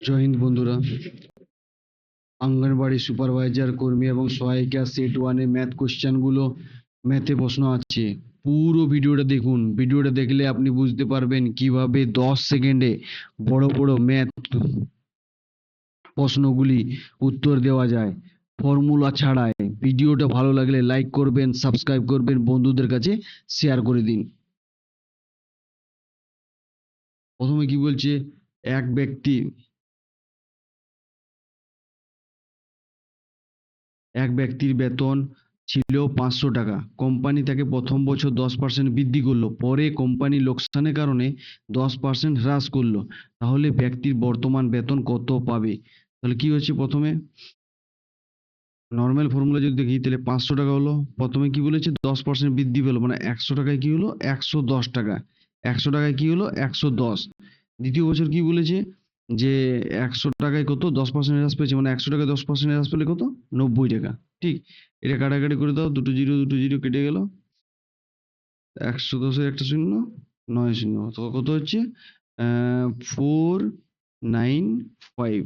জয় হিন্দ বন্ধুরা। অঙ্গনবাড়ি সুপারভাইজার কর্মী এবং সহায়িকা সেট ওয়ানে ম্যাথ কোশ্চেনগুলো, ম্যাথে প্রশ্ন আছে। পুরো ভিডিওটা দেখুন। ভিডিওটা দেখলে আপনি বুঝতে পারবেন কিভাবে 10 সেকেন্ডে বড় বড় ম্যাথ প্রশ্নগুলি উত্তর দেওয়া যায় ফর্মুলা ছাড়াই। ভিডিওটা ভালো লাগলে লাইক করবেন, সাবস্ক্রাইব করবেন, বন্ধুদের কাছে শেয়ার করে দিন। প্রথমে কি বলছে, এক ব্যক্তির বেতন ছিল 500 টাকা। কোম্পানি তাকে প্রথম বছর 10% বৃদ্ধি করলো, পরে কোম্পানি লোকসানের কারণে 10% হ্রাস করলো। তাহলে ব্যক্তির বর্তমান বেতন কত পাবে? তাহলে কি হচ্ছে, প্রথমে নর্মাল ফর্মুলা যদি দেখি তাহলে 500 টাকা হলো। প্রথমে কি বলেছে, 10% বৃদ্ধি পেলো, মানে 100 টাকায় কি হলো, 110 টাকা। 100 টাকায় কি হলো, 110। দ্বিতীয় বছর কি বলেছে, যে 100 টাকায় কত 10% হ্রাস পেয়েছে, মানে 100 টাকায় 10% হ্রাস পেলে কত, 90 টাকা। ঠিক, এটা কাটাকাটি করে দাও, দুটো জিরো কেটে গেল। 110-এর একটা শূন্য, 9 শূন্য, তো কত হচ্ছে, 495।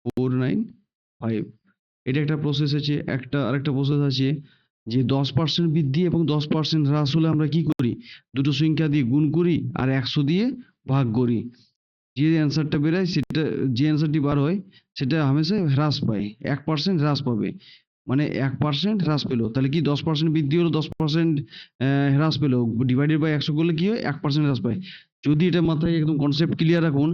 495। এটা একটা প্রসেস আছে। আরেকটা প্রসেস আছে, যে 10% বৃদ্ধি এবং 10% হ্রাস হলে আমরা কি করি, দুটো সংখ্যা দিয়ে গুণ করি আর 100 দিয়ে ভাগ করি। যে অ্যান্সারটা বেরোয় সেটা, যে অ্যান্সারটি বার হয় সেটা হামেশা হ্রাস পায়, 1% হ্রাস পাবে। মানে 1% হ্রাস পেলো, তাহলে কি 10% বৃদ্ধি হলো, 10% হ্রাস পেলো, ডিভাইডেড বাই 100 করলে কি হয়, 1% হ্রাস পায়। যদি এটা মাথায় একদম কনসেপ্ট ক্লিয়ার রাখুন,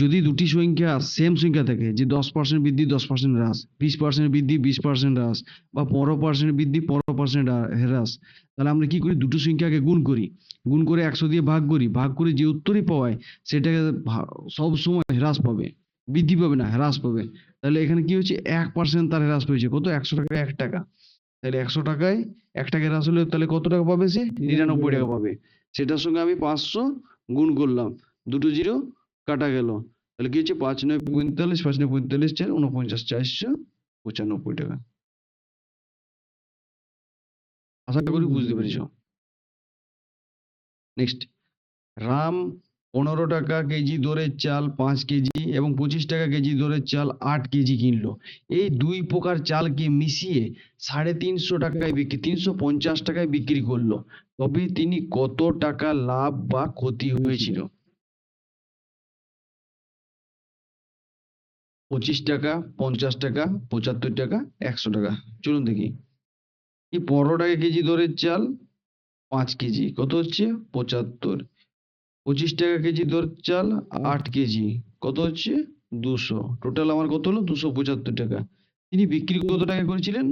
যদি দুটি সংখ্যা সেম সংখ্যা থাকে, যে 10% বৃদ্ধি 10% হ্রাস, 20% বৃদ্ধি 20% হ্রাস, বা 15% বৃদ্ধি 15% হ্রাস, তাহলে আমরা কি করি, দুটো সংখ্যাকে গুণ করি, গুণ করে 100 দিয়ে ভাগ করি, ভাগ করে যে উত্তরই পাওয়ায় সেটাকে সব সময় হ্রাস পাবে, বৃদ্ধি পাবে না, হ্রাস পাবে। তাহলে এখানে কি হচ্ছে, 1% তার হ্রাস পেয়েছে, কত, 100 টাকায় 1 টাকা। তাহলে 100 টাকায় 1 টাকা হ্রাস হলে তাহলে কত টাকা পাবে, সে 99 টাকা পাবে। সেটার সঙ্গে আমি 500 গুণ করলাম, দুটো জিরো কাটা গেল। তাহলে কি হচ্ছে, 5×9=45, 5×9=45, 4×49, 495 টাকা। আশা করি বুঝতে পেরেছো। নেক্সট, রাম 15 টাকা কেজি দরের চাল 5 কেজি এবং 25 টাকা কেজি দরের চাল 8 কেজি কিনলো। এই দুই প্রকার চালকে মিশিয়ে 350 টাকায় 350 টাকায় বিক্রি করলো, তবে তিনি কত টাকা লাভ বা ক্ষতি হয়েছিল? 25 টাকা, 50 টাকা, 75 টাকা, 100 টাকা। চলুন দেখি। এই 15 টাকা কেজি দরের চাল 5 কেজি, কত হচ্ছে, 75। 25 টাকা কেজি দরের চাল 8 কেজি, কত হচ্ছে, 200। টোটাল আমার কত হলো, 275 টাকা। তিনি বিক্রি কত টাকা করেছিলেন,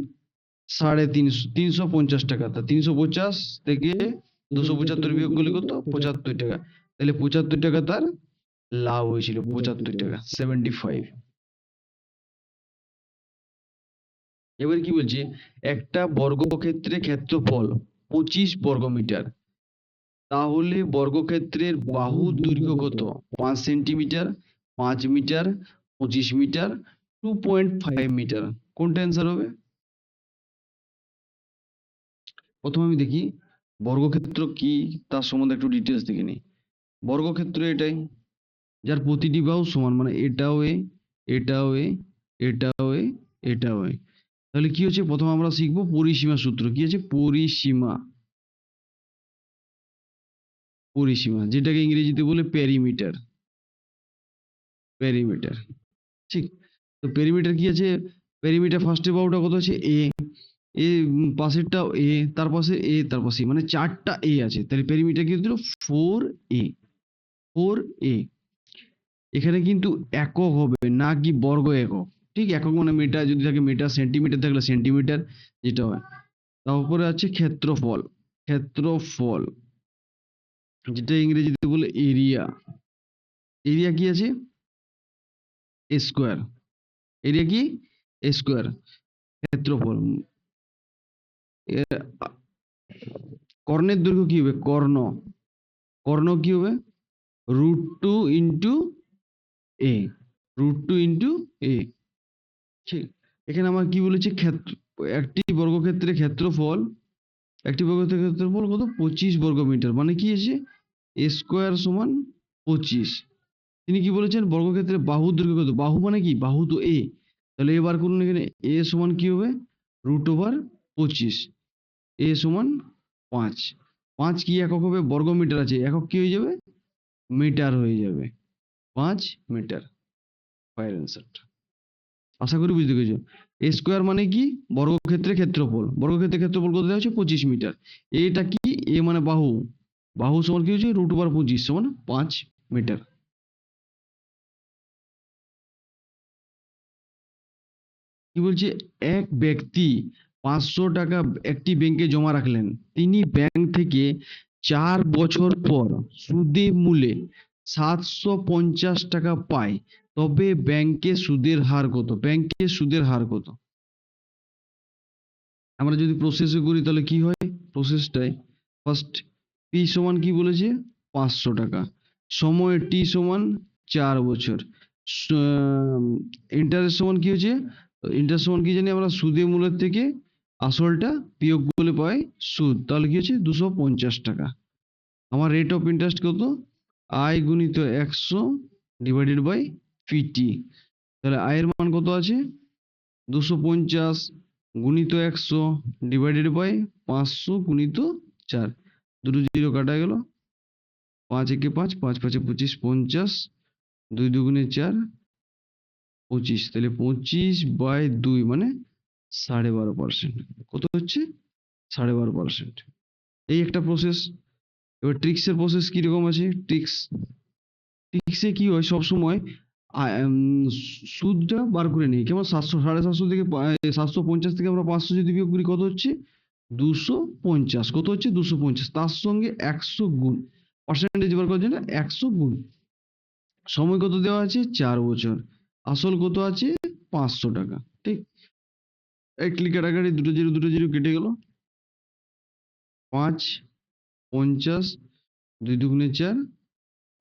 350, 350 টাকা। তা 350 থেকে 275 বিয়োগ করলে কত, 75 টাকা। তাহলে 75 টাকা তার লাভ হয়েছিল, 75 টাকা, 75। এবার কি বলছে, একটা বর্গক্ষেত্রের ক্ষেত্রফল 25 বর্গমিটার, তাহলে বর্গক্ষেত্রের বাহুর দৈর্ঘ্য কত, 5 সেন্টিমিটার, 5 মিটার, 25 মিটার, 2.5 মিটার। কোনটা অ্যান্সার হবে? প্রথমে আমি দেখি বর্গক্ষেত্র কি, তার সম্বন্ধে একটু ডিটেলস দেখে নিই। বর্গক্ষেত্র এটাই, যার প্রতিটি বাহু সমান, মানে এটাও এ, এটাও এ, এটাও এ, এটাও এ। তাহলে কি হচ্ছে, প্রথমে আমরা শিখবো পরিসীমা সূত্র। কি আছে, পরিসীমা, পরিসীমা যেটাকে ইংরেজিতে বলে পেরিমিটার, পেরিমিটার। ঠিক, তো পেরিমিটার কি আছে, পেরিমিটার ফার্স্টের বাহুটা কত আছে, এ, এ পাশেরটাও এ, তার পাশে এ, তার পাশে, মানে 4টা এ আছে। তাহলে পেরিমিটার কি দিল, 4a, 4a। এখানে কিন্তু একক হবে না, কি বর্গ একক। ঠিক, একক মানে মিটার যদি থাকে মিটার, সেন্টিমিটার থাকলে সেন্টিমিটার, যেটা হয়। তারপরে আছে ক্ষেত্রফল, ক্ষেত্রফল যেটা ইংরেজিতে বলে এরিয়া। এরিয়া কি আছে, স্কোয়ার। এরিয়া কি, স্কোয়ার। ক্ষেত্রফল, কর্ণের দৈর্ঘ্য কি হবে, কর্ণ, কর্ণ কি হবে, √2 × a, √2 × a। ঠিক, এখানে আমার কি বলেছে, একটি বর্গক্ষেত্রের ক্ষেত্রফল, একটি বর্গক্ষেত্রের ক্ষেত্রফল কত, 25 বর্গমিটার, মানে কি আছে, স্কোয়ার সমান 25। তিনি কি বলেছেন বর্গক্ষেত্রে বাহুর দৈর্ঘ্য কত? বাহু মানে কি? বাহু তো এ, তাহলে এবার করুন এখানে এ সমান কি হবে? √25। এ সমান 5। 5 কি একক হবে? বর্গমিটার আছে, একক কি হয়ে যাবে? মিটার হয়ে যাবে। 5 মিটার ফাইনাল অ্যান্সারটা। আশা করি বুঝতে পেরেছো। এ স্কোয়ার মানে কি? বর্গক্ষেত্রের ক্ষেত্রফল। বর্গক্ষেত্রের ক্ষেত্রফল কত দেওয়া হচ্ছে? 25 মিটার। এটা কি? এ মানে বাহু। বাহু সমান কি হচ্ছে? √25 সমান 5 মিটার। কি বলছে? এক ব্যক্তি 500 টাকা একটি ব্যাংকে জমা রাখলেন। তিনি ব্যাংক থেকে 4 বছর পর সুদে মূলে 750 টাকা পায়। তবে ব্যাংকে সুদের হার কত? ব্যাংকে সুদের হার কত? আমরা যদি প্রসেসে করি তাহলে কি হয়? প্রসেসটাই ফার্স্ট পি সমান কি বলেছে? 500 টাকা। সময় টি সমান 4 বছর। ইন্টারেস্ট সমান কি হচ্ছে? ইন্টারেস্ট সমান কি জানি আমরা? সুদে মূলের থেকে আসলটা বিয়োগ করলে পাই সুদ। তাহলে কি হচ্ছে? 250 টাকা। আমার রেট অফ ইন্টারেস্ট কত? আই গুণিত 100 ডিভাইডেড বাই পিটি। তাহলে আয়ের মান কত আছে? 250 গুণিত 100 ডিভাইডেড বাই 500 গুণিত 4। দুটো জিরো কাটা গেল। 5 একে 5, 5 5 25, 50, 2 দুগুণে 4, 25। তাহলে 25/2 মানে 12.5%। কত হচ্ছে? 12.5%। এই একটা প্রসেস। এবার ট্রিক্সের প্রসেস কিরকম আছে? ট্রিক্সে কি হয় সবসময়? সুদটা বার করে নিই কেমন? 700 থেকে 750 থেকে আমরা 500 যদি বিয়োগ করি কত হচ্ছে? 250। কত হচ্ছে? 250। তার সঙ্গে 100 গুণ, পার্সেন্টেজ বার করার জন্য 100 গুণ। সময় কত দেওয়া আছে? 4 বছর। আসল কত আছে? 500 টাকা। ঠিক। এক ক্লিক কাটাকাটি, দুটো জিরো কেটে গেল। 5 50, 2 দুগুণে 4,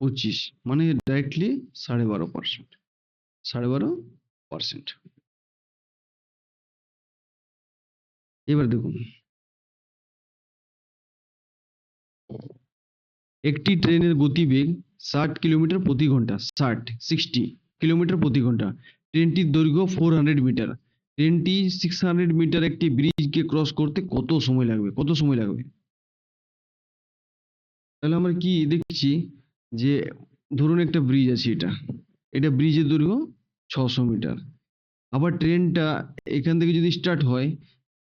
25 মানে ডাইরেক্টলি 12.5%। 12.5%। এবার দেখুন, একটি ট্রেনের গতিবেগ 60 কিলোমিটার প্রতি ঘন্টা। 60 কিলোমিটার প্রতি ঘন্টা। ট্রেনটির দৈর্ঘ্য 400 মিটার। ট্রেনটি 600 মিটার একটি ব্রিজকে ক্রস করতে কত সময় লাগবে? কত সময় লাগবে? তাহলে আমরা কি দেখছি যে ধরুন একটা ব্রিজ আছে, এটা ব্রিজের দৈর্ঘ্য 600 মিটার। আবার ট্রেনটা এখান থেকে যদি স্টার্ট হয়,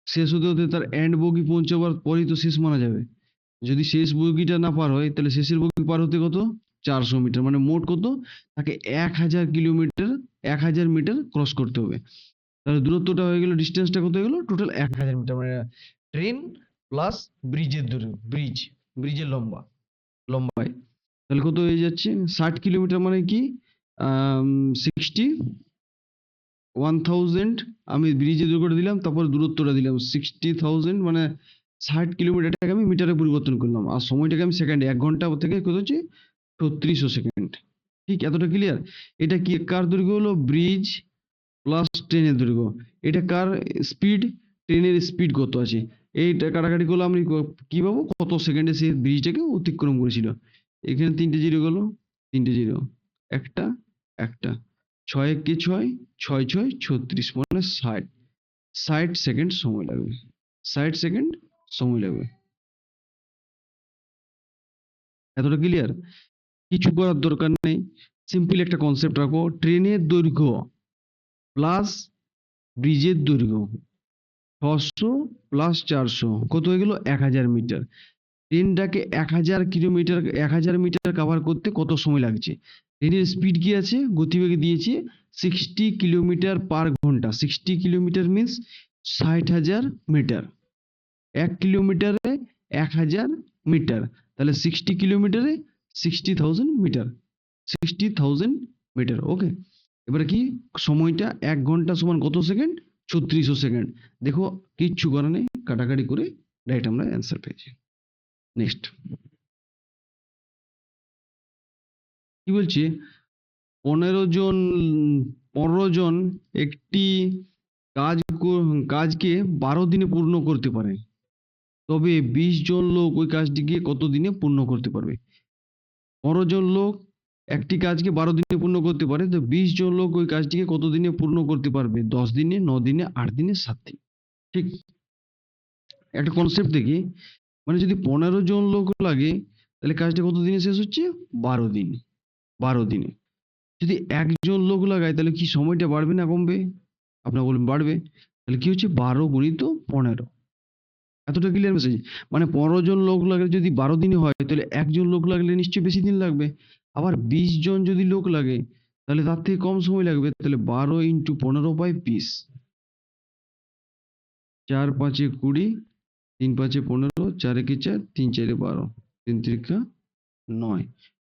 শেষ হতে হতে তার এন্ড বগি পৌঁছাবার পরই তো শেষ মানা যাবে। যদি শেষ বগিটা না পার হয় তাহলে শেষের বগি পার হতে কত? 400 মিটার। মানে মোট কত? তাকে 1000 কিলোমিটার, 1000 মিটার ক্রস করতে হবে। তাহলে দূরত্বটা হয়ে গেল, ডিস্টেন্সটা কত হয়ে গেল? টোটাল 1000 মিটার। মানে ট্রেন প্লাস ব্রিজের দৈর্ঘ্য, ব্রিজের লম্বায় তাহলে কত হয়ে যাচ্ছে? 60 কিলোমিটার মানে কি? 1000। আমি ব্রিজের দৈর্ঘ্যটা দিলাম, তারপর দূরত্বটা দিলাম 60,000। মানে 60 কিলোমিটারটাকে আমি মিটারে পরিবর্তন করলাম, আর সময়টাকে আমি সেকেন্ডে, 1 ঘন্টা থেকে কত হচ্ছে? 3600 সেকেন্ড। ঠিক, এতটা ক্লিয়ার? এটা কি কার দৈর্ঘ্য হলো? ব্রিজ প্লাস ট্রেনের দৈর্ঘ্য। এটা কার স্পিড? ট্রেনের স্পিড কত আছে? এইটা কাটাকাটি করলে আমি কি পাবো? কত সেকেন্ডে সে ব্রিজটাকে অতিক্রম করেছিল। এখানে 3টে জিরো গেল, 3টে জিরো, একটা একটা, 6 একে 6, 6 6 36 মানে 60। 60 সেকেন্ড সময় লাগবে। 60 সেকেন্ড সময় লাগবে। এতটা ক্লিয়ার? কিছু করার দরকার নেই, সিম্পল একটা কনসেপ্ট রাখো। ট্রেনের দৈর্ঘ্য প্লাস ব্রিজের দৈর্ঘ্য 600 প্লাস 400 কত হয়ে গেল? 1000 মিটার। ট্রেনটাকে 1000 কিলোমিটার, 1000 মিটার কভার করতে কত সময় লাগছে? ট্রেনের স্পিড কি আছে? গতিবেগ দিয়েছে 60 কিলোমিটার পার ঘন্টা। 60 কিলোমিটার মিন্স 60,000 মিটার। 1 কিলোমিটারে 1000 মিটার। তাহলে 60 কিলোমিটারে 60,000 মিটার। 60,000 মিটার। ওকে। এবারে কি? সময়টা 1 ঘন্টা সমান কত সেকেন্ড? 3600 সেকেন্ড। দেখো, কিচ্ছু করার নেই, কাটাকাটি করে ডাইরেক্ট আমরা অ্যান্সার পেয়েছি। নেক্সট কি বলছে? 15 জন একটি কাজকে 12 দিনে পূর্ণ করতে পারে। তবে 20 জন লোক ওই কাজটিকে কত দিনে পূর্ণ করতে পারবে? 15 জন লোক একটি কাজকে 12 দিনে পূর্ণ করতে পারে, তো 20 জন লোক ওই কাজটিকে কত দিনে পূর্ণ করতে পারবে? 10 দিনে, 9 দিনে, 8 দিনে, 7 দিনে। ঠিক, একটা কনসেপ্ট দেখি, মানে যদি 15 জন লোক লাগে তাহলে কাজটা কত দিনে শেষ হচ্ছে? 12 দিন, 12 দিনে। যদি একজন লোক লাগায় তাহলে কি সময়টা বাড়বে না কমবে? আপনারা বলবেন বাড়বে। তাহলে কি হচ্ছে? 12 গুণিত 15। এতটা ক্লিয়ার মেসেজ? মানে 15 জন লোক লাগলে যদি 12 দিনে হয় তাহলে একজন লোক লাগলে নিশ্চয়ই বেশি দিন লাগবে। আবার 20 জন যদি লোক লাগে তাহলে তার থেকে কম সময় লাগবে। তাহলে 12 × 15/20। 4 × 5 = 20, 3 × 5 = 15, 4 × 1 = 4, 3 × 4 = 12, 3 × 3 = 9।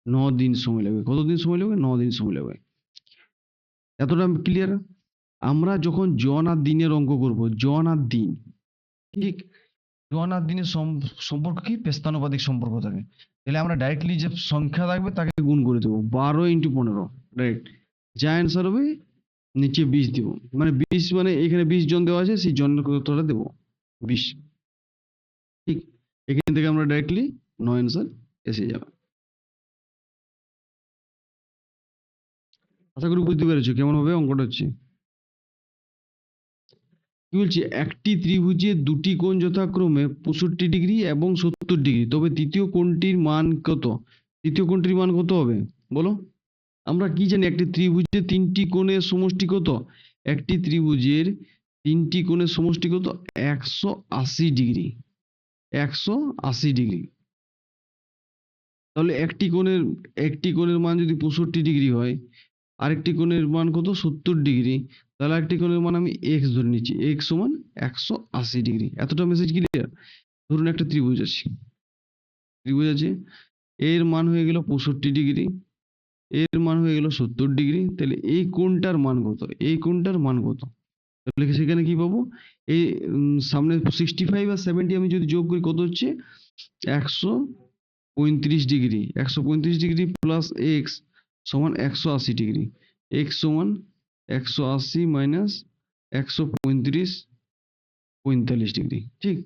9 দিন সময় লাগবে। কত দিন সময় লাগবে? 9 দিন সময় লাগবে। এতটা ক্লিয়ার? আমরা যখন জন আর দিনের অঙ্ক করব, জন আর দিন, ঠিক, জন আর দিনের সম্পর্ক কি? ব্যস্তানুপাতিক সম্পর্ক থাকে। তাহলে আমরা ডাইরেক্টলি যে সংখ্যা থাকবে তাকে গুণ করে দেবো, 12 × 15 ডাইরেক্ট। যা অ্যান্সার হবে নিচে 20 দেব, মানে 20 মানে এখানে 20 জন দেওয়া আছে, সেই জনের কতটা দেবো? 20। ঠিক, এখান থেকে আমরা ডাইরেক্টলি 9 অ্যান্সার এসে যাবে। আশা করি বুঝতে পেরেছো কেমন হবে অঙ্কটা হচ্ছে। কি বলছি? একটি ত্রিভুজের দুটি কোণ যথাক্রমে 65 ডিগ্রি এবং 70 ডিগ্রি, তবে তৃতীয় কোণটির মান কত? তৃতীয় কোণটির মান কত হবে বলো? আমরা কি জানি একটি ত্রিভুজের তিনটি কোণের সমষ্টি কত? একটি ত্রিভুজের তিনটি কোণের সমষ্টি কত? 180 ডিগ্রি। 180 ডিগ্রি। তাহলে একটি কোণের মান যদি 65 ডিগ্রি হয়, আরেকটি কোণের মান কত? 70 ডিগ্রি। তাহলে আরেকটি কোণের মান আমি x ধরে নিচ্ছি, x সমান 180 ডিগ্রি। এতটা মেসেজ ক্লিয়ার? ধরুন একটা ত্রিভুজ আছে, এর মান হয়ে গেল 65 ডিগ্রি, এর মান হয়ে গেল 70 ডিগ্রি। তাহলে এই কোণটার মান কত? এই কোণটার মান কত? তাহলে সেখানে কি পাবো? এই সামনে 65 আর 70 আমি যদি যোগ করি কত হচ্ছে? 135 ডিগ্রি। 135 ডিগ্রি প্লাস x সমান 180 ডিগ্রি। x সমান 180 মাইনাস 135, 45 ডিগ্রি। ঠিক,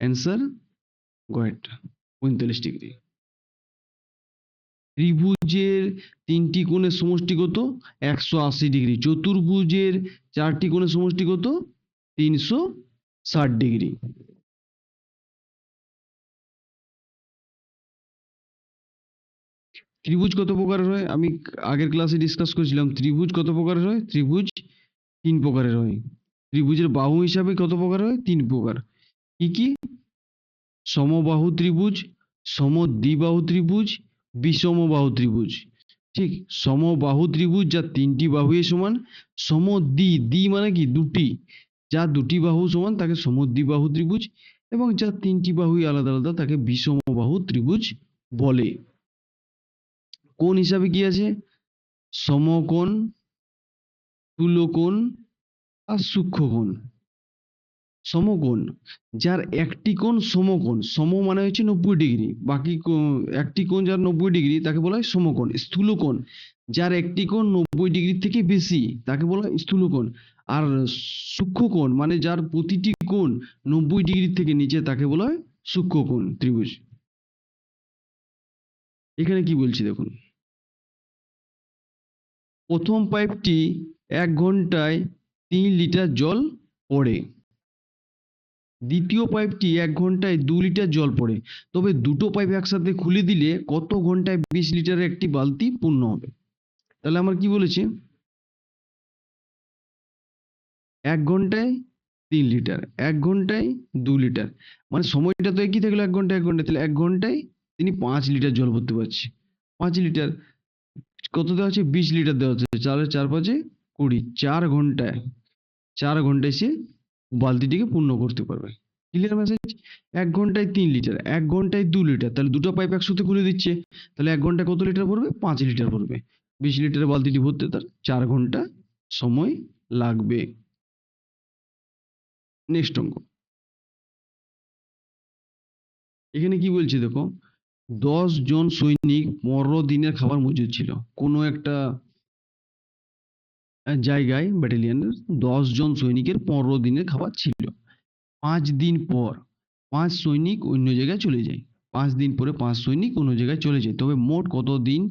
অ্যান্সার গয়েরটা 45 ডিগ্রি। ত্রিভুজের তিনটি কোণের সমষ্টি কত? 180 ডিগ্রি। চতুর্ভুজের চারটি কোণের সমষ্টি কত? 360 ডিগ্রি। ত্রিভুজ কত প্রকারের হয়? আমি আগের ক্লাসে ডিসকাস করেছিলাম। ত্রিভুজ কত প্রকারের হয়? ত্রিভুজ 3 প্রকারের হয়। ত্রিভুজের বাহু হিসাবে কত প্রকার হয়? 3 প্রকার। কি কি? সমবাহু ত্রিভুজ, সমদ্বিবাহু ত্রিভুজ, বিষমবাহু ত্রিভুজ। ঠিক, সমবাহু ত্রিভুজ যার 3টি বাহু সমান। দ্বি মানে কি? দুটি। যার দুটি বাহু সমান তাকে সমদ্বিবাহু ত্রিভুজ, এবং যার 3টি বাহুই আলাদা আলাদা তাকে বিষমবাহু ত্রিভুজ বলে। কোণ হিসাবে কি আছে? সমকোণ, তুল্যকোণ আর সূক্ষ্মকোণ। সমকোণ, যার একটি কোণ সমকোণ, সম মানে হচ্ছে 90 ডিগ্রি, বাকি একটি কোণ যার 90 ডিগ্রি তাকে বলা হয় সমকোণ। স্থূলকোণ, যার একটি কোণ 90 ডিগ্রির থেকে বেশি তাকে বলা হয় স্থূলকোণ। আর সূক্ষ্মকোণ মানে যার প্রতিটি কোণ 90 ডিগ্রি থেকে নিচে তাকে বলা হয় সূক্ষ্মকোণ ত্রিভুজ। এখানে কি বলছি দেখুন, প্রথম পাইপটি 1 ঘন্টায় 3 লিটার জল পড়ে, দ্বিতীয় পাইপটি 1 ঘন্টায় 2 লিটার জল পড়ে, তবে দুটো পাইপ একসাথে খুলে দিলে কত ঘন্টায় 20 লিটারের একটি বালতি পূর্ণ হবে? তাহলে আমার কি বলেছে? 1 ঘন্টায় 3 লিটার, 1 ঘন্টায় 2 লিটার, মানে সময়টা তো একই থাকলো 1 ঘন্টা 1 ঘন্টা, তাহলে 1 ঘন্টায় তিনি 5 লিটার জল ভরতে পারছে। 5 লিটার কত দেওয়া আছে? 20 লিটার দেওয়া আছে। 4 4 5 20, 4 ঘন্টায় সে বালতিটিকে পূর্ণ করতে পারবে। Clear message? 1 ঘন্টায় 3 লিটার, 1 ঘন্টায় 2 লিটার, তাহলে দুটো পাইপ একসাথে খুলে দিচ্ছে, তাহলে 1 ঘন্টায় কত লিটার ভরবে? 5 লিটার ভরবে। 20 লিটারের বালতিটি ভরতে তার 4 ঘন্টা সময় লাগবে। নেক্সট অঙ্ক, এখানে কি বলছে দেখো, 10 জন সৈনিক 15 দিনের খাবার মজুদ ছিল। কোনো একটা জায়গায় ব্যাটালিয়নের 10 জন সৈনিকের 15 দিনের খাবার ছিল। 5 দিন পর 5 সৈনিক অন্য জায়গায় চলে যায়। 5 দিন পরে 5 সৈনিক অন্য জায়গায় চলে যায়, তবে মোট কত দিন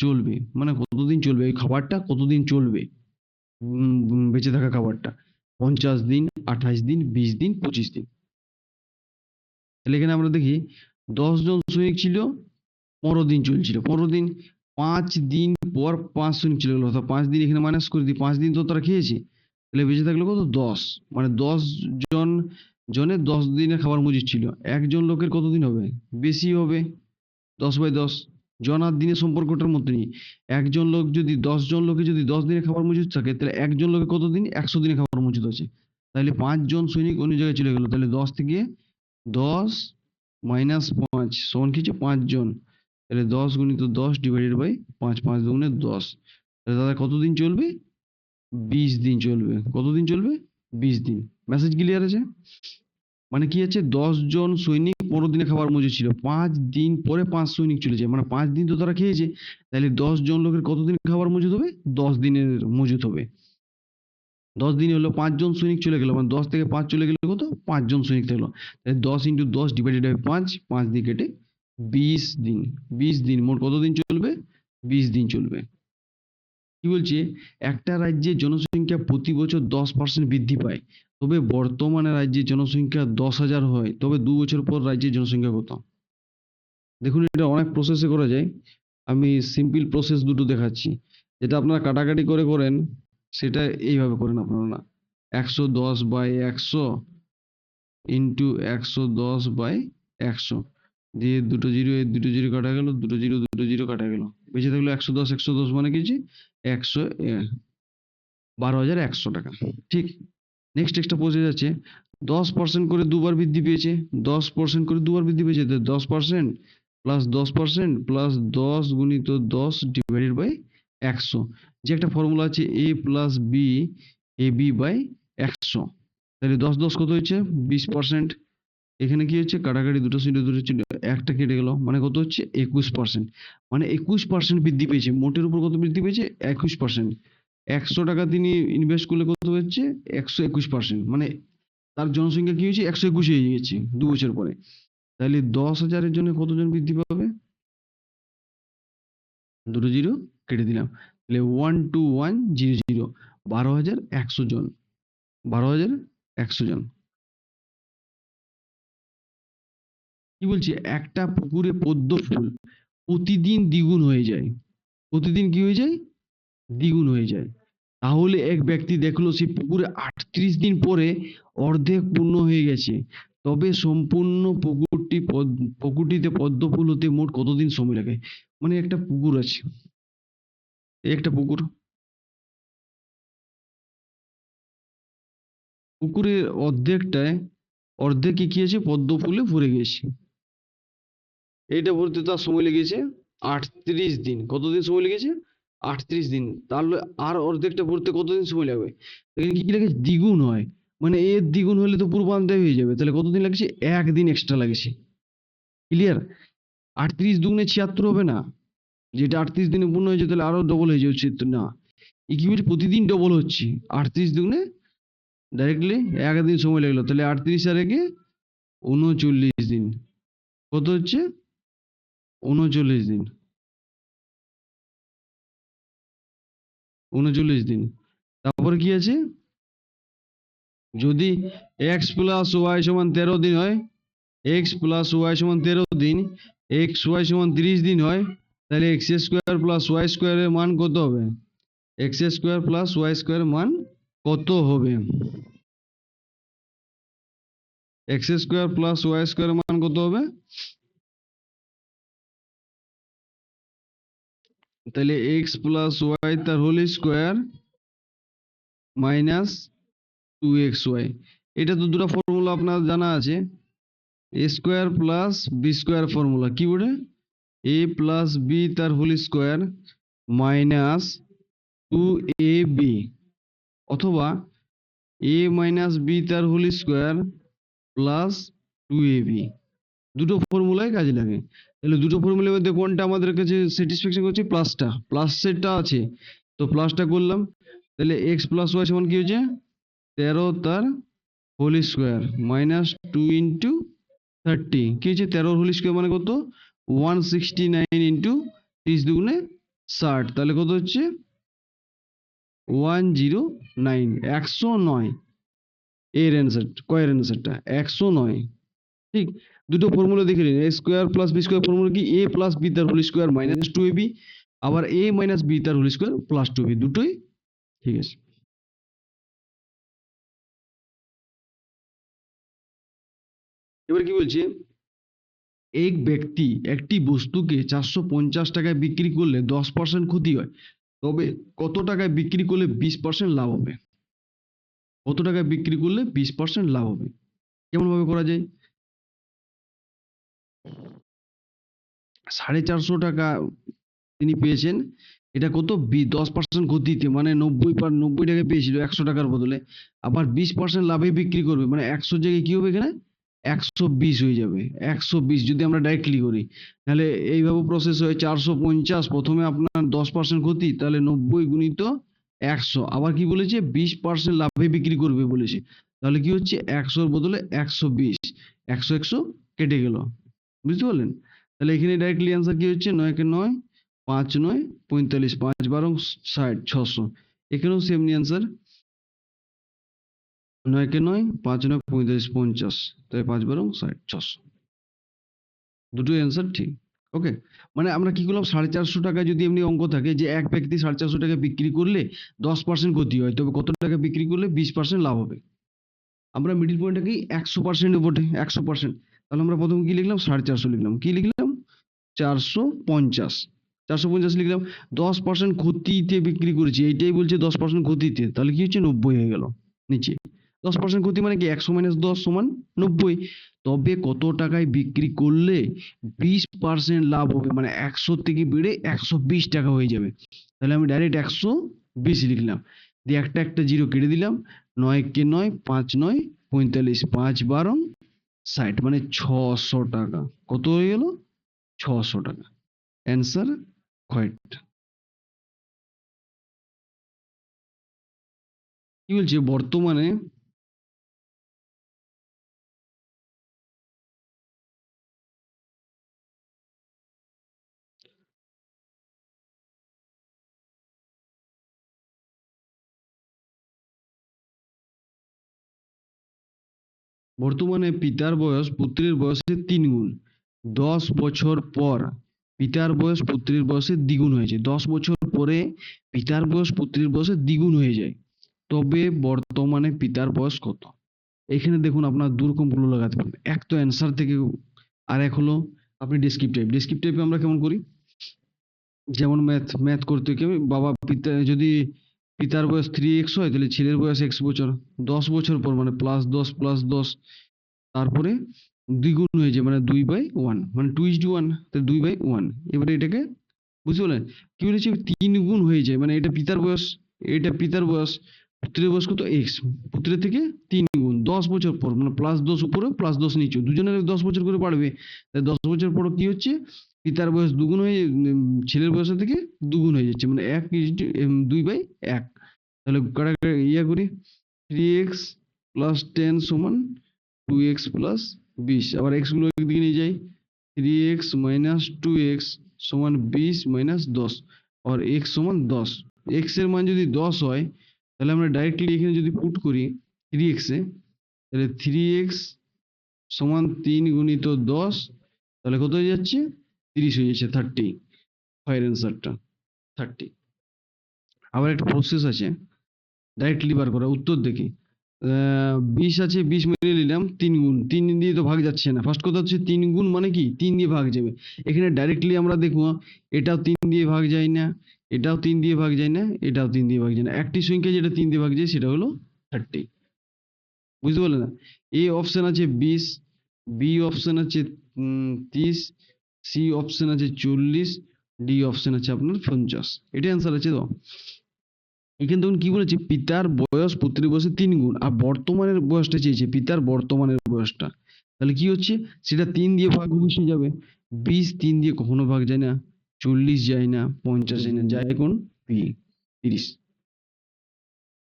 চলবে, মানে কতদিন চলবে এই খাবারটা, কতদিন চলবে বেঁচে থাকা খাবারটা, 50 দিন, 28 দিন, 20 দিন, 25 দিন। তাহলে এখানে আমরা দেখি 10 জন সৈনিক ছিল, 15 দিন চলছিল, 15 দিন, 5 দিন পর 5 সৈনিক চলে গেলো, অর্থাৎ 5 দিন এখানে মাইনাস করে দিই, 5 দিন তো তারা খেয়েছে, তাহলে বেঁচে থাকলো কত, 10, মানে 10 জনের 10 দিনের খাবার মজুদ ছিল। একজন লোকের কতদিন হবে, বেশি হবে, 10/10। জন আর দিনের সম্পর্কটার মতনই, একজন লোক যদি 10 জন লোকে যদি 10 দিনের খাবার মজুদ থাকে, তাহলে একজন লোকের কতদিন, 100 দিনের খাবার মজুদ আছে। তাহলে 5 জন সৈনিক অন্য জায়গায় চলে গেল, তাহলে 10 থেকে 10 মাইনাস 5 সমান কি হচ্ছে 5 জন। তাহলে 10 গুণিত 10 ডিভাইডেড বাই 5, 5 দুগুণে 10। তাহলে দাদা কতদিন চলবে, 20 দিন চলবে। কতদিন চলবে, 20 দিন। মেসেজ ক্লিয়ার আছে? মানে কি আছে, 10 জন সৈনিক 15 দিনে খাবার মজুদ ছিল, 5 দিন পরে 5 সৈনিক চলে যায়, মানে 5 দিন তো তারা খেয়েছে, তাহলে 10 জন লোকের কতদিন খাবার মজুদ হবে, 10 দিনের মজুদ হবে। 10 দিন হলো 5 জন সৈনিক চলে গেল, মানে 10 থেকে 5 চলে গেলে কত, 5 জন সৈনিক থাকলো। তাহলে 10 × 10 ডিভাইডেড বাই 5, 5 দিয়ে কেটে 20 দিন। 20 দিন মোট কতদিন চলবে, 20 দিন চলবে। কি বলছে, একটা রাজ্যের জনসংখ্যা প্রতি বছর 10% বৃদ্ধি পায়, তবে বর্তমানে রাজ্যের জনসংখ্যা 10,000 হয়, তবে 2 বছর পর রাজ্যের জনসংখ্যা কত? দেখুন এটা অনেক প্রসেসে করা যায়, আমি সিম্পল প্রসেস দুটো দেখাচ্ছি, যেটা আপনারা কাটাকাটি করে করেন সেটা এইভাবে করেন আপনারা না, 110/100 ইন্টু 110/100 দিয়ে দুটো জিরো, দুটো জিরো কাটা গেল, দুটো জিরো কাটা গেল, বেঁচে থাকলো 110 মানে কি হচ্ছে 12,100 টাকা। ঠিক, নেক্সট একটা প্রসেস আছে, 10% করে দুবার বৃদ্ধি পেয়েছে, 10% করে দুবার বৃদ্ধি পেয়েছে, 10% প্লাস 10% প্লাস 10 গুণিত 10 ডিভাইডেড বাই 100, যে একটা ফর্মুলা আছে a plus B ab by 100। তাহলে 10 কত হচ্ছে 20%, এখানে কি হচ্ছে কাটাকাটি, দুটো ছিল একটা কেটে গেল, মানে কত হচ্ছে 21%, মানে 21% বৃদ্ধি পেয়েছে, মোটের উপর কত বৃদ্ধি পেয়েছে 21%। 100 টাকা তিনি ইনভেস্ট করলে কত হচ্ছে 121%, মানে তার জনসংখ্যা কি হয়েছে 121 হয়ে গেছে 2 বছর পরে। তাহলে 10,000-এর জন্য কতজন বৃদ্ধি পাবে, দুটো জিরো কেটে দিলাম, তাহলে 12100, 12,100 জন, 12,100 জন। কি বলছে, একটা পুকুরে পদ্ম ফুল প্রতিদিন দ্বিগুণ হয়ে যায়, প্রতিদিন কি হয়ে যায়, দ্বিগুণ হয়ে যায়। তাহলে এক ব্যক্তি দেখলো সেই পুকুরে 38 দিন পরে অর্ধেক পূর্ণ হয়ে গেছে, তবে সম্পূর্ণ পুকুরটিতে পদ্ম ফুল হতে মোট কতদিন সময় লাগে। মানে একটা পুকুর আছে, এই একটা পুকুরের অর্ধেকে কি আছে, পদ্ম ফুলে ভরে গেছে, এইটা ভরতে তার সময় লেগেছে 38 দিন। কতদিন সময় লেগেছে, 38 দিন। তাহলে আর অর্ধেকটা ভরতে কতদিন সময় লাগবে, এখানে কি লেগেছে, দ্বিগুণ হয়, মানে এর দ্বিগুণ হলে তো পূর্বান্তে হয়ে যাবে, তাহলে কতদিন লাগছে, একদিন এক্সট্রা লাগছে। ক্লিয়ার, 38 দুগুণে 76 হবে না, যেটা 38 দিনে পূর্ণ হয়েছে তাহলে আরো ডবল হয়ে যাচ্ছে, তো না, এই কি বলছে প্রতিদিন ডবল হচ্ছে, 38 দুগুণে ডাইরেক্টলি একদিন সময় লাগলো, তাহলে 38 আর একে 39 দিন, কত হচ্ছে 39 দিন, 39 দিন। তারপরে কি আছে, যদি x প্লাস ওয়াই সমান 13 দিন হয়, x প্লাস ওয়াই সমান 13 দিন, x y সমান 30 দিন হয়, তাহলে x স্কোয়ার প্লাস ওয়াই স্কোয়ারের মান কত হবে, x স্কোয়ার প্লাস ওয়াই স্কোয়ারের মান কত হবে, x স্কোয়ার প্লাস ওয়াই স্কোয়ারের মান কত হবে, তাহলে x প্লাস ওয়াই তার হোল স্কোয়ার মাইনাস 2xy। এটা তো দুটো ফর্মুলা আপনার জানা আছে, a square plus B square formula কি বলে, a প্লাস বি তার হোল স্কোয়ার মাইনাস 2ab, অথবা a মাইনাস বি তার হোল স্কোয়ার প্লাস 2ab, দুটো ফর্মুলাই কাজে লাগে। তাহলে দুটো ফর্মুলার মধ্যে কোনটা আমাদের কাছে স্যাটিসফ্যাকশন করছে, প্লাস সেটটা আছে, তো প্লাসটা করলাম, তাহলে এক্স প্লাস ওয়াই সমান কি হচ্ছে 13 তার হোল স্কোয়ার মাইনাস 2 ইন্টু 30, কি হচ্ছে 13 হোল স্কোয়ার মানে কত 169 ইন্টু 30 দুগুণে 60, তাহলে কত হচ্ছে 109, 109 এর অ্যান্সার। কয়ের অ্যান্সারটা 109। ঠিক, দুটো ফর্মুলা দেখে নিন। A square plus B square formula কি? এ প্লাস বি তার whole square minus two A B, আবার এ মাইনাস বি তার whole square plus two B, দুটোই ঠিক আছে। এবার কি বলছে, এক ব্যক্তি একটি বস্তুকে 450 টাকায় বিক্রি করলে 10% ক্ষতি হয়, তবে কত টাকায় বিক্রি করলে 20% লাভ হবে? কত টাকায় বিক্রি করলে 20% লাভ হবে? কেমন ভাবে করা যায়? 450 টাকা তিনি পেয়েছেন, এটা কত 10% ক্ষতিতে, মানে 90 টাকায় পেয়েছিল 100 টাকার বদলে, আবার 20% লাভে বিক্রি করবে, মানে 100 জায়গায় কি হবে এখানে 120 হয়ে যাবে। 120 যদি আমরা ডাইরেক্টলি করি, তাহলে এইভাবে প্রসেস হয়। 450, প্রথমে আপনার 10% ক্ষতি, তাহলে 90 গুণিত 100, আবার কি বলেছে 20% লাভে বিক্রি করবে বলেছে, তাহলে কি হচ্ছে 100 এর বদলে 120, 100 100 কেটে গেল, বুঝতে পারলেন? তাহলে এখানে ডাইরেক্টলি অ্যান্সার কি হচ্ছে 9 কে 9, 5 9 45, 5 12 60, 600। এখানেও সেমনি অ্যান্সার, 9 কে 9, 5 9 45 50, তাই 5 12 60, 600, দুটোই অ্যান্সার ঠিক। ওকে, মানে আমরা কি করলাম, 450 টাকা যদি এমনি অঙ্ক থাকে যে এক ব্যক্তি 450 টাকা বিক্রি করলে 10% ক্ষতি হয়, তবে কত টাকা বিক্রি করলে 20% লাভ হবে, আমরা মিডিল পয়েন্টটাকে 100% বটে, 100%। তাহলে আমরা প্রথমে কি লিখলাম, 450 লিখলাম, কি লিখলাম 450, 450 লিখলাম, 10% ক্ষতিতে বিক্রি করেছি, এইটাই বলছে 10% ক্ষতিতে, তাহলে কি হচ্ছে 90 হয়ে গেল নিচে। 10% ক্ষতি মানে কি 100 মাইনাস 10 সমান 90, তবে কত টাকায় বিক্রি করলে 20% লাভ হবে, মানে 100 থেকে বেড়ে 120 টাকা হয়ে যাবে, তাহলে আমি ডাইরেক্ট 120 লিখলাম, দিয়ে একটা একটা জিরো কেটে দিলাম, 9 কে 9, 5 9 45, 5 12 60, মানে 600 টাকা। কত হয়ে গেল 600 টাকা, অ্যান্সার কয়টা? কি বলছে, বর্তমানে পিতার বয়স পুত্রের বয়সের 3 গুণ, 10 বছর পর পিতার বয়স পুত্রের বয়সের দ্বিগুণ হয়েছে। 10 বছর পরে পিতার বয়স পুত্রের বয়সের দ্বিগুণ হয়ে যায়, তবে বর্তমানে পিতার বয়স কত? এখানে দেখুন আপনার দুরকম ভুল লাগাতে পারেন, এক তো অ্যান্সার থেকে, আর এক হলো আপনি ডেসক্রিপটিভ। ডেসক্রিপটিভে আমরা কেমন করি, যেমন ম্যাথ ম্যাথ করতে কি হবে, বাবা পিতা যদি পিতার বয়স 3x হয়, তাহলে ছেলের বয়স x বছর, 10 বছর পর মানে +10 + 10, তারপরে দ্বিগুণ হয়েছে মানে 2/1, মানে 2:1, তাহলে 2/1। এবারে এটাকে বুঝতে পারলেন, কি বলেছে 3 গুণ হয়ে যায়, মানে এটা পিতার বয়স, এটা পিতার বয়স, পুত্রের বয়স কত এক্স, পুত্রের থেকে 3 গুণ 10 বছর পর, মানে +10 উপরে +10 নিচে, দুজনের 10 বছর করে বাড়বে, তাই 10 বছর পর কি হচ্ছে পিতার বয়স দুগুণ হয়ে ছেলের বয়সের থেকে দুগুণ হয়ে যাচ্ছে, মানে 2/1। তাহলে ইয়া করি, 3x + 10 সমান 2x + 20, আবার x গুলো একদিকে নিয়ে যাই, 3x - 2x সমান 20 - 10, আর x সমান 10। x এর মান যদি 10 হয়, তাহলে আমরা ডাইরেক্টলি এখানে যদি পুট করি 3x এ, তাহলে 3x সমান 3 গুণিত 10, তাহলে কত হয়ে যাচ্ছে 30 হয়ে যাচ্ছে, 30, ফাইভ অ্যান্সারটা 30। আবার একটা প্রসেস আছে ডাইরেক্টলি বার করা, উত্তর দেখি 20 আছে, 20 মেনে নিলাম, 3 গুণ, 3 দিয়ে তো ভাগ যাচ্ছে না, ফার্স্ট কথা হচ্ছে 3 গুণ মানে কি 3 দিয়ে ভাগ যাবে, এখানে ডাইরেক্টলি আমরা দেখবো এটাও 3 দিয়ে ভাগ যায় না, এটাও 3 দিয়ে ভাগ যায় না, এটাও 3 দিয়ে ভাগ যায় না, একটি সংখ্যা যেটা 3 দিয়ে ভাগ যায় সেটা হলো 30, বুঝতে পারলে না? এ অপশন আছে 20, বি অপশন আছে 30, সি অপশন আছে 40, ডি অপশন আছে আপনার 50, এটা অ্যান্সার আছে তো। এখানে দেখুন কি বলেছে, পিতার বয়স পুত্রের বয়সের 3 গুণ, আর বর্তমানের বয়সটা চেয়েছে, পিতার বর্তমানের বয়সটা, তাহলে কি হচ্ছে সেটা 3 দিয়ে ভাগ অবশ্যই যাবে, 20 3 দিয়ে কখনো ভাগ যায় না, 40 যায় না, 50 যায় না, যায় কোন বি 30।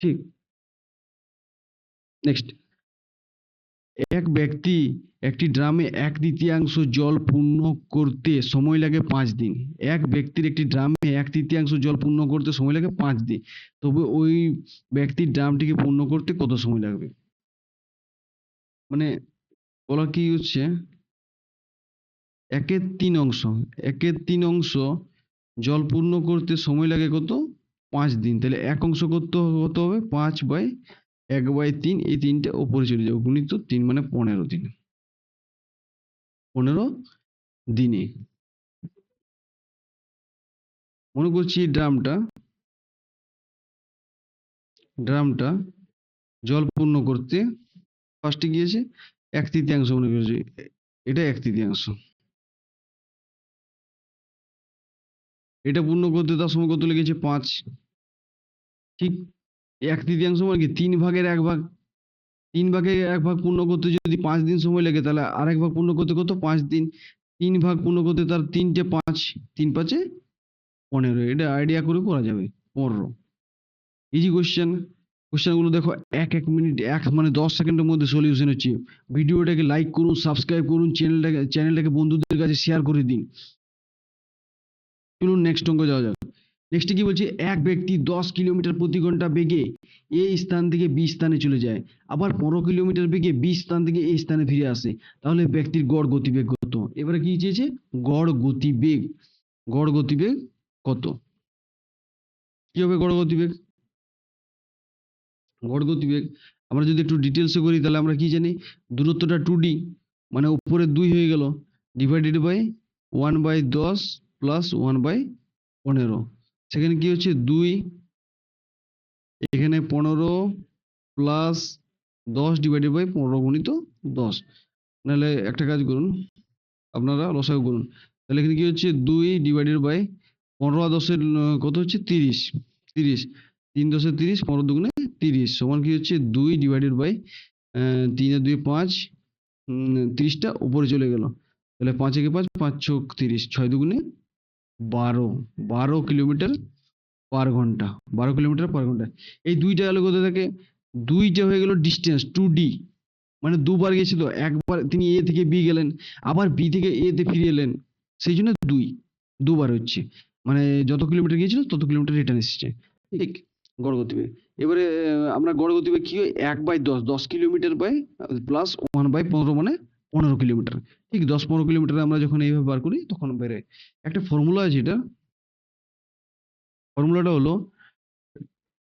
ঠিক, নেক্সট। এক ব্যক্তি একটি ড্রামে 1/3 জল পূর্ণ করতে সময় লাগে 5 দিন। এক ব্যক্তির একটি ড্রামে 1/3 জল পূর্ণ করতে সময় লাগে 5 দিন। তবে ওই ব্যক্তির ড্রামটিকে পূর্ণ করতে কত সময় লাগবে? মানে বলা কি হচ্ছে, একের 3 অংশ, একের 3 অংশ জল পূর্ণ করতে সময় লাগে কত? 5 দিন। তাহলে এক অংশ কত কত হবে? 5/1/3, এই 3টে ওপরে চলে যাবে, গুণিত 3 মানে 15 দিন। 15 দিনে। মনে করছি ড্রামটা জল পূর্ণ করতে ফার্স্টে গিয়েছে 1/3 মনে করছি, এটা 1/3। এটা পূর্ণ করতে তার সময় কত লেগেছে? 5। ঠিক 1/3 মানে কি 3/1 ভাগ। 3/1 পূর্ণ করতে যদি 5 দিন সময় লাগে, তাহলে আরেক ভাগ পূর্ণ করতে কত? 5 দিন। 3 ভাগ পূর্ণ করতে তার 3টে 5, 3 5 15। এটা আইডিয়া করে করা যাবে। 15 ইজি কোশ্চেন। কোশ্চেনগুলো দেখো, এক এক মিনিট, মানে 10 সেকেন্ডের মধ্যে সলিউশন হচ্ছে। ভিডিওটাকে লাইক করুন, সাবস্ক্রাইব করুন, চ্যানেলটাকে বন্ধুদের কাছে শেয়ার করে দিন। চলুন নেক্সট অঙ্ক যাওয়া যাক। নেক্সটে কি বলছে? এক ব্যক্তি 10 কিলোমিটার প্রতি ঘন্টা বেগে এই স্থান থেকে বি স্থানে চলে যায়, আবার 15 কিলোমিটার বেগে বি স্থান থেকে এই স্থানে ফিরে আসে, তাহলে ব্যক্তির গড় গতিবেগ কত? এবারে কি চেয়েছে? গড় গতিবেগ। গড় গতিবেগ কত? কি হবে গড় গতিবেগ? গড় গতিবেগ আমরা যদি একটু ডিটেলসে করি, তাহলে আমরা কি জানি? দূরত্বটা 2d, মানে উপরে 2 হয়ে গেল, ডিভাইডেড বাই 1/10 প্লাস 1/15। সেখানে কি হচ্ছে? 2, এখানে 15 প্লাস 10 ডিভাইডেড বাই 15 গুণিত 10। নাহলে একটা কাজ করুন, আপনারা লসাগু করুন। তাহলে এখানে কি হচ্ছে? 2 ডিভাইডেড বাই 15 আর 10 কত হচ্ছে? 30। 30, 3 10 30, 15 দুগুণে 30 সমান কি হচ্ছে? 2 ডিভাইডেড বাই 3 আর 2 5, 30টা উপরে চলে গেল। তাহলে 5 একে 5, 5 ছক 30, 6 দুগুণে 12, 12 কিলোমিটার পার ঘন্টা। 12 কিলোমিটার পার ঘন্টা। এই দুইটা গেল কোথা থেকে? দুইটা হয়ে গেল ডিস্টেন্স 2d, মানে দুবার গেছিল। একবার তিনি এ থেকে বি গেলেন, আবার বি থেকে এ তে ফিরে এলেন, সেই জন্য দুবার হচ্ছে। মানে যত কিলোমিটার গিয়েছিল তত কিলোমিটার রিটার্ন এসেছে। ঠিক গড় গতিবেগ। এবারে আমরা গড় গতিবেগ কি হয়? 1/10, 10 কিলোমিটার বাই প্লাস 1/15 মানে 15 কিলোমিটার। ঠিক 10-15 কিলোমিটার আমরা যখন এইভাবে বার করি তখন বেড়ে একটা ফর্মুলা আছে। এটা ফর্মুলাটা হলো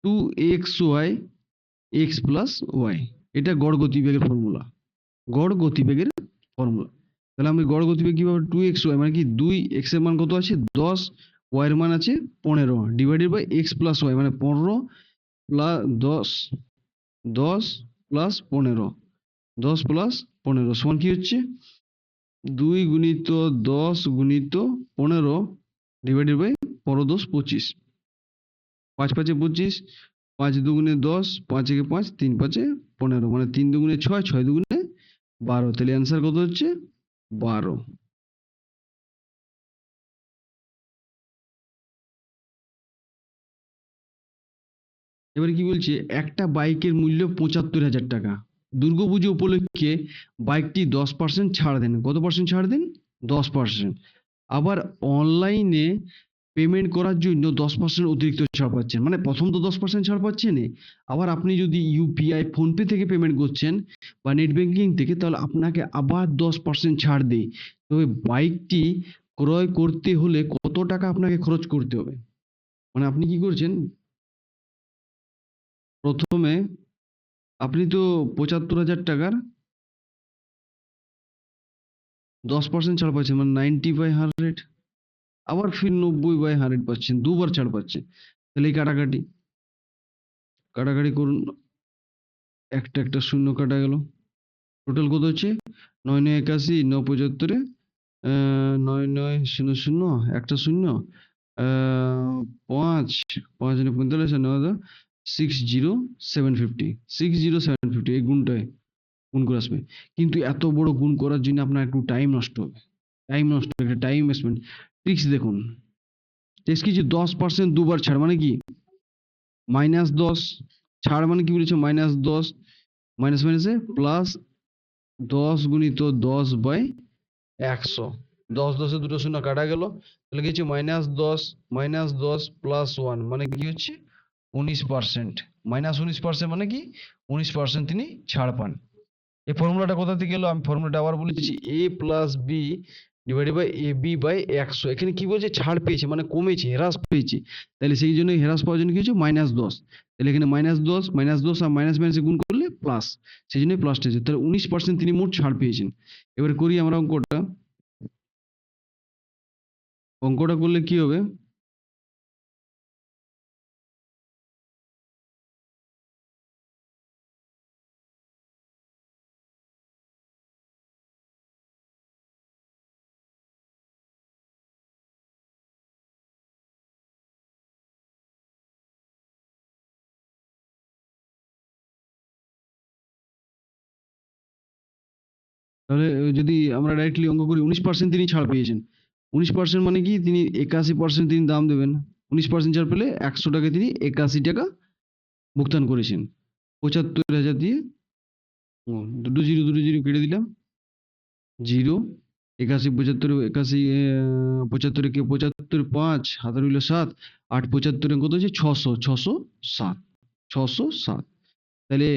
2xy x প্লাস ওয়াই। এটা গড় গতিবেগের ফর্মুলা। গড় গতিবেগের ফর্মুলা। তাহলে আমি গড় গতিবেগ কিভাবে? 2xy মানে কি 2x এর মান কত আছে? 10, y এর মান আছে 15, divided by x plus Y মানে 15 প্লাস 10 প্লাস 15, 10 প্লাস 15 সমান কি হচ্ছে? 2 গুণিত 10 গুণিত 15 ডিভাইডেড বাই 15 10 25, 5 5 25, 5 দুগুণে 10, 5 একে 5, 3 5 15, মানে 3 দুগুণে 6, 6 দুগুণে 12। তাহলে অ্যান্সার কত হচ্ছে? 12। এবারে কি বলছে? একটা বাইকের মূল্য 75,000 টাকা। দুর্গাপুজো উপলক্ষে বাইকটি 10% ছাড় দেন। কত পার্সেন্ট ছাড় দেন? 10%। আবার অনলাইনে পেমেন্ট করার জন্য 10% অতিরিক্ত ছাড় পাচ্ছেন। মানে প্রথম তো 10% ছাড় পাচ্ছেন, আবার আপনি যদি ইউপিআই ফোনপে থেকে পেমেন্ট করছেন বা নেট ব্যাংকিং থেকে, তাহলে আপনাকে আবার 10% ছাড় দেয়। তবে বাইকটি ক্রয় করতে হলে কত টাকা আপনাকে খরচ করতে হবে? মানে আপনি কি করছেন? প্রথমে আপনি তো 75,000 টাকার 10% ছাড় পাচ্ছেন, মানে 90/100। আবার ফির 90/100 পাচ্ছেন, দুবার ছাড় পাচ্ছেন। তাহলে এই কাটাকাটি কাটাকাটি করুন, একটা একটা শূন্য কাটা গেল। টোটাল কত হচ্ছে? 9 9 81, 9 75, 9 9 0 0, একটা শূন্য, 5 5 9 45, 9 60750, 60750 এই গুণটায় গুণ করে আসবে। কিন্তু এত বড় গুণ করার জন্য আপনার একটু টাইম নষ্ট হবে। একটা টাইম ইনভেস্টমেন্ট। ট্রিক্স দেখুন। ট্রিক্স কি? যে 10% দুবার ছাড় মানে কি? -10 ছাড় মানে কি বলেছে? -10 মাইনাস মাইনাসে প্লাস 10 × 10/100, 10 দুটো শূন্য কাটা গেল, তাহলে কি হচ্ছে -10 -10 + 1 মানে কি হচ্ছে 19%। -19% মানে কি 19% তিনি ছাড় পান। এই ফর্মুলাটা কোথা থেকে এলো? আমি ফর্মুলাটা আবার বলেছি, a + b divided by ab/100। এখানে কি বলছে? ছাড় পেয়েছে মানে কমেছে, হ্রাস পেয়েছে। তাহলে সেই জন্য হ্রাস পাওয়ার জন্য কি হচ্ছে -10। তাহলে এখানে -10 -10 আর মাইনাস মাইনাসে গুণ করলে প্লাস, সেই জন্য প্লাসটা হয়েছে। তাহলে 19% তিনি মোট ছাড় পেয়েছেন। এবার করি আমরা অঙ্কটা। অঙ্কটা করলে কি হবে? তাহলে যদি আমরা ডাইরেক্টলি অঙ্ক করি, 19% তিনি ছাড় পেয়েছেন। 19% মানে কি? তিনি 81% তিনি দাম দেবেন। 19% ছাড় পেলে 100 টাকা তিনি 81 টাকা ভুগতান করেছেন। 75,000 দিয়ে দুটো জিরো কেটে দিলাম। 0 81 75 81 75 কে 75 5 হাতে রইল 7 8 75 কত হচ্ছে 607 607। তাহলে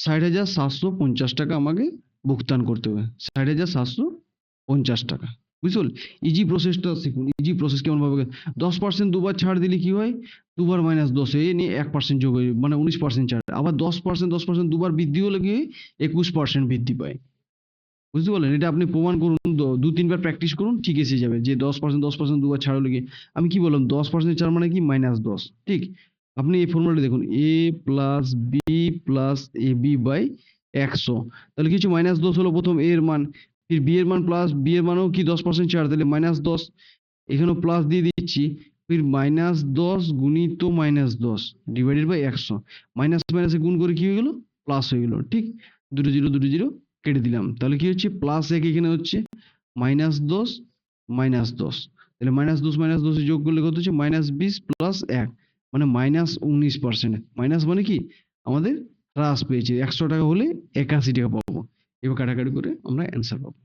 60,750 টাকা আমাকে ভুগতান করতে হবে। 60,750 টাকা। বুঝতে পারলেন? ইজি প্রসেসটা শিখুন। ইজি প্রসেস কেমন ভাবে? 10% দুবার ছাড় দিলে কি হয়? দুবার -10 এ নিয়ে 1% যোগ হয়ে মানে 19% ছাড়। আবার 10% দুবার বৃদ্ধি হলে কি 21% বৃদ্ধি পায়। বুঝতে পারলেন? এটা আপনি প্রমাণ করুন, 2-3 বার প্র্যাকটিস করুন, ঠিক এসে যাবে যে 10% দুবার ছাড় হলে কি। আমি কি বললাম? 10% ছাড় মানে কি -10, ঠিক? আপনি এই ফর্মুলাটা দেখুন, a + b + ab/100। তাহলে কিছু -10 হলো প্রথম a এর মান, ফির b এর মান প্লাস b এর মানও কি 10% ছাড়, তাহলে -10 এখানেও প্লাস দিয়ে দিচ্ছি, ফির -10 গুণিত -10 ডিভাইডেড বাই 100, মাইনাস মাইনাসে গুণ করে কি হয়ে গেল? প্লাস হয়ে গেল, ঠিক? দুটো জিরো কেটে দিলাম। তাহলে কি হচ্ছে? +1 এখানে হচ্ছে -10 -10, তাহলে -10 যোগ করলে কত হচ্ছে? -20 + 1 মানে -19%। মাইনাস মানে কি আমাদের হ্রাস পেয়েছে। 100 টাকা হলে 81 টাকা পাবো। এবার কাটাকাটি করে আমরা অ্যান্সার পাবো।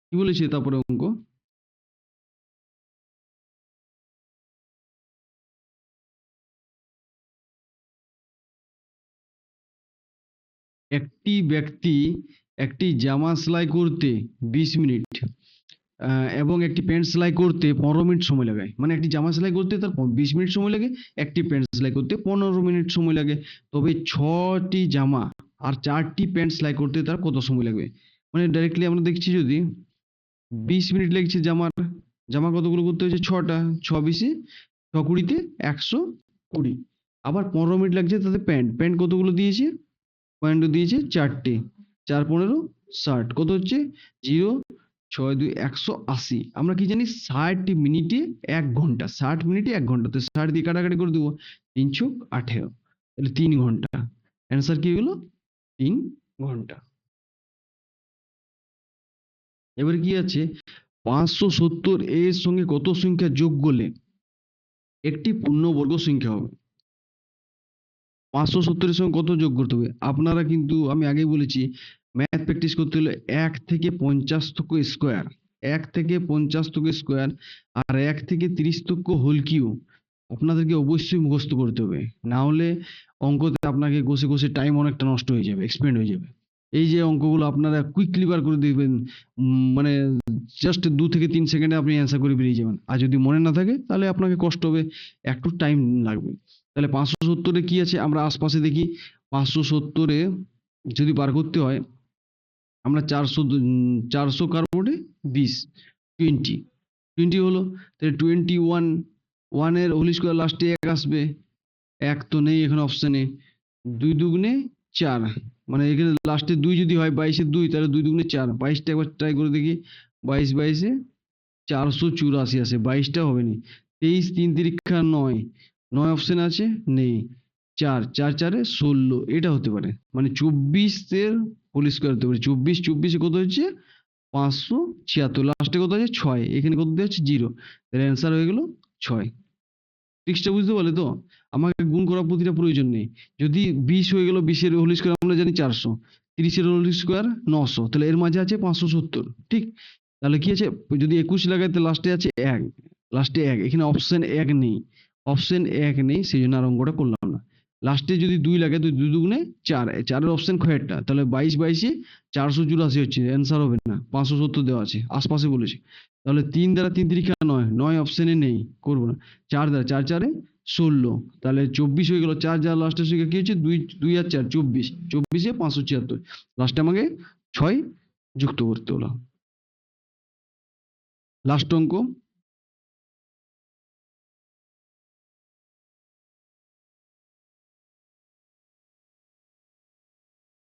কি বলেছে তারপরে অঙ্ক? একটি ব্যক্তি একটি জামা সেলাই করতে 20 মিনিট এবং একটি প্যান্ট সেলাই করতে 15 মিনিট সময় লাগায়। মানে একটি জামা সেলাই করতে তার 20 মিনিট সময় লাগে, একটি প্যান্ট সেলাই করতে 15 মিনিট সময় লাগে। তবে 6টি জামা আর 4টি প্যান্ট সেলাই করতে তার কত সময় লাগবে? মানে ডাইরেক্টলি আমরা দেখছি, যদি 20 মিনিট লেগেছে জামা কতগুলো করতে হয়েছে? 6টা। 6 20 6 20 120। আবার 15 মিনিট লাগছে তাতে প্যান্ট কতগুলো দিয়েছে? পয়েন্টও দিয়েছে 4টে। 4 15 60 কত হচ্ছে? 0 6 2 180। আমরা কি জানি? 60 মিনিটে 1 ঘন্টা। 60 মিনিটে 1 ঘন্টা, তো 60 দিয়ে কাটাকাটি করে দেবো, 318। তাহলে 3 ঘন্টা। অ্যান্সার কি হলো? 3 ঘন্টা। এবারে কি আছে? 570 এর সঙ্গে কত সংখ্যা যোগ করলে একটি পূর্ণবর্গ সংখ্যা হবে? 570 এর সঙ্গে কত যোগ করতে হবে? আপনারা কিন্তু আমি আগেই বলেছি, ম্যাথ প্র্যাকটিস করতে হলে 1 থেকে 50 তক স্কোয়ার, 1 থেকে 50 তক স্কোয়ার আর 1 থেকে 30 তক হোল কিউ আপনাদেরকে অবশ্যই মুখস্থ করতে হবে। না হলে অঙ্কতে আপনাকে ঘষে টাইম অনেকটা নষ্ট হয়ে যাবে, এক্সপেন্ড হয়ে যাবে। এই যে অঙ্কগুলো আপনারা কুইকলি বার করে দেখবেন, মানে জাস্ট 2 থেকে 3 সেকেন্ডে আপনি অ্যান্সার করে বেরিয়ে যাবেন। আর যদি মনে না থাকে তাহলে আপনাকে কষ্ট হবে, একটু টাইম লাগবে। তাহলে 570 কি আছে? আমরা আশপাশে দেখি। 570 যদি বার করতে হয়, আমরা 400 কার উপরে 20 20 হলো। তাহলে 21 এর হোল স্কোয়ার লাস্টে 1 আসবে, 1 তো নেই এখানে অপশনে। 2 দুগুণে 4, মানে এখানে লাস্টে 2 যদি হয় 22 এর 2, তাহলে 2 দুগুণে 4। 22টা একবার ট্রাই করে দেখি। 22 এ 484 আসে, 22টা হবে না। 23 3 তিরিক্ষা 9 অপশন আছে, নেই। 4 4 4 16 এটা হতে পারে, মানে 24 এর হোল স্কোয়ার হতে পারে। 24 কত হচ্ছে? 576। লাস্টে কত আছে? 6, এখানে কত দেওয়া হচ্ছে? 0। তাহলে অ্যান্সার হয়ে গেল 6। ট্রিক্সটা বুঝতে পারলে তো? আমাকে গুণ করার প্রতিটা প্রয়োজন নেই। যদি 20 হয়ে গেল, 20 এর হোল স্কয়ার আমরা জানি 400, 30 এর হোল স্কয়ার 900, তাহলে এর মাঝে আছে 570, ঠিক? তাহলে কি আছে, যদি 21 লাগাই তাহলে লাস্টে আছে 1, লাস্টে 1, এখানে অপশন 1 নেই, অপশন 1 নেই, সেই জন্য আর অঙ্কটা করলাম না। লাস্টে যদি 2 লাগাই তো 2 দুগুণে 4, 4 এর অপশন খয়েরটা, তাহলে 22 22 484 হচ্ছে, অ্যান্সার হবে না, 570 দেওয়া আছে, আশপাশে বলেছে। তাহলে 3 দ্বারা 3 তিরিকা 9, 9 অপশনে নেই, করবো না। 4 দ্বারা 4 4 16, তাহলে 24 হয়ে গেল। 4 যার লাস্টের সংখ্যা কি হচ্ছে, 2 2 আর 4 24, 24 576, লাস্টে আমাকে 6 যুক্ত করতে হলো। লাস্ট অঙ্ক,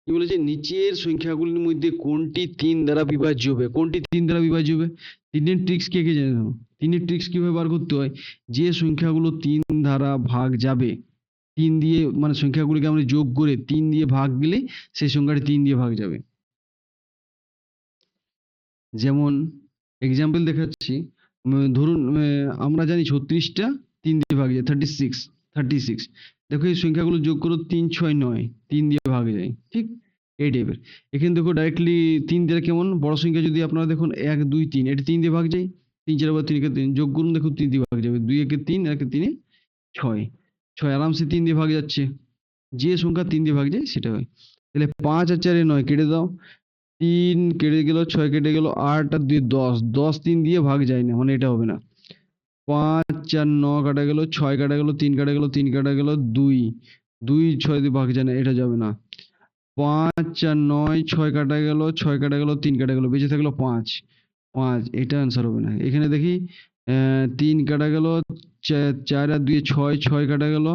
কি বলেছে, নিচের সংখ্যাগুলির মধ্যে কোনটি 3 দ্বারা বিভাজ্য হবে? কোনটি 3 দ্বারা বিভাজ্য হবে? 3 ট্রিক্স কে কে জানো? 3 ট্রিক্স কিভাবে বার করতে হয়? যে সংখ্যাগুলো 3 দ্বারা ভাগ যাবে, 3 দিয়ে মানে সংখ্যাগুলিকে আমরা যোগ করে 3 দিয়ে ভাগ দিলে সেই সংখ্যাটি 3 দিয়ে ভাগ যাবে। যেমন এক্সাম্পল দেখাচ্ছি, ধরুন আমরা জানি 36টা 3 দিয়ে ভাগ যায়, 36। দেখো এই সংখ্যাগুলো যোগ করো, 3 6 9, 3 দিয়ে ভাগ যায়, ঠিক? এই টাইপের। এখানে দেখো ডাইরেক্টলি 3 দিয়ে কেমন বড় সংখ্যা, যদি আপনারা দেখুন 1 2 3, এটা 3 দিয়ে ভাগ যায়, 3 4 3 কে 3 যোগ করুন, দেখো 3 দিয়ে ভাগ যাবে, 2 1 3, 1 3 6, 6 আরামসে 3 দিয়ে ভাগ যাচ্ছে। যে সংখ্যা 3 দিয়ে ভাগ যায় সেটা হয়। তাহলে 5 আর 4 9 কেটে দাও, 3 কেটে গেল, 6 কেটে গেল, 8 আর 2 10, 10 3 দিয়ে ভাগ যায় না, মানে এটা হবে না। 5 4 9 কাটা গেল, 6 কাটা গেল, 3 কাটা গেল, 3 কাটা গেল, 2 2 6 দিয়ে ভাগ যায় না, এটা যাবে না। 5 4 9, 6 কাটা গেল, 6 কাটা গেল, 3 কাটা গেল, বেঁচে থাকলো 5, এটা অ্যান্সার হবে না। এখানে দেখি 3 কাটা গেল, 4 আর 2 6, 6 কাটা গেল,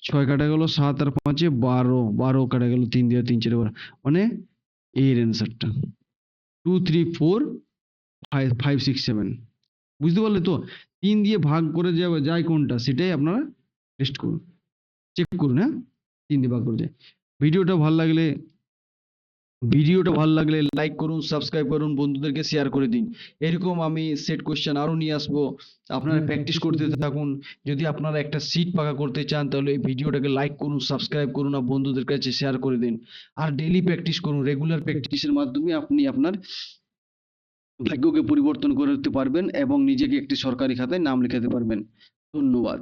6 কাটা গেল, 7 আর 5 12, 12 কাটা গেল, 3 দিয়ে 3 4 12, মানে এর অ্যান্সারটা 2 3 4 5 5 6 7। বুঝতে পারলে তো? 3 দিয়ে ভাগ করে যায় কোনটা, সেটাই আপনারা টেস্ট করুন, চেক করুন। হ্যাঁ, 3 দিয়ে ভাগ করে যায়। ভিডিওটা ভালো লাগলে লাইক করুন, সাবস্ক্রাইব করুন, বন্ধুদেরকে শেয়ার করে দিন। এরকম আমি সেট কোশ্চেন আরো নিয়ে আসবো, আপনারা প্র্যাকটিস করতে থাকুন। যদি আপনারা একটা সিট পাকা করতে চান তাহলে এই ভিডিওটাকে লাইক করুন, সাবস্ক্রাইব করুন আর বন্ধুদের কাছে শেয়ার করে দিন। আর ডেইলি প্র্যাকটিস করুন, রেগুলার প্র্যাকটিসের মাধ্যমে আপনি আপনার ভাগ্যকে পরিবর্তন করতে পারবেন এবং নিজেকে একটি সরকারি খাতায় নাম লেখাতে পারবেন। ধন্যবাদ।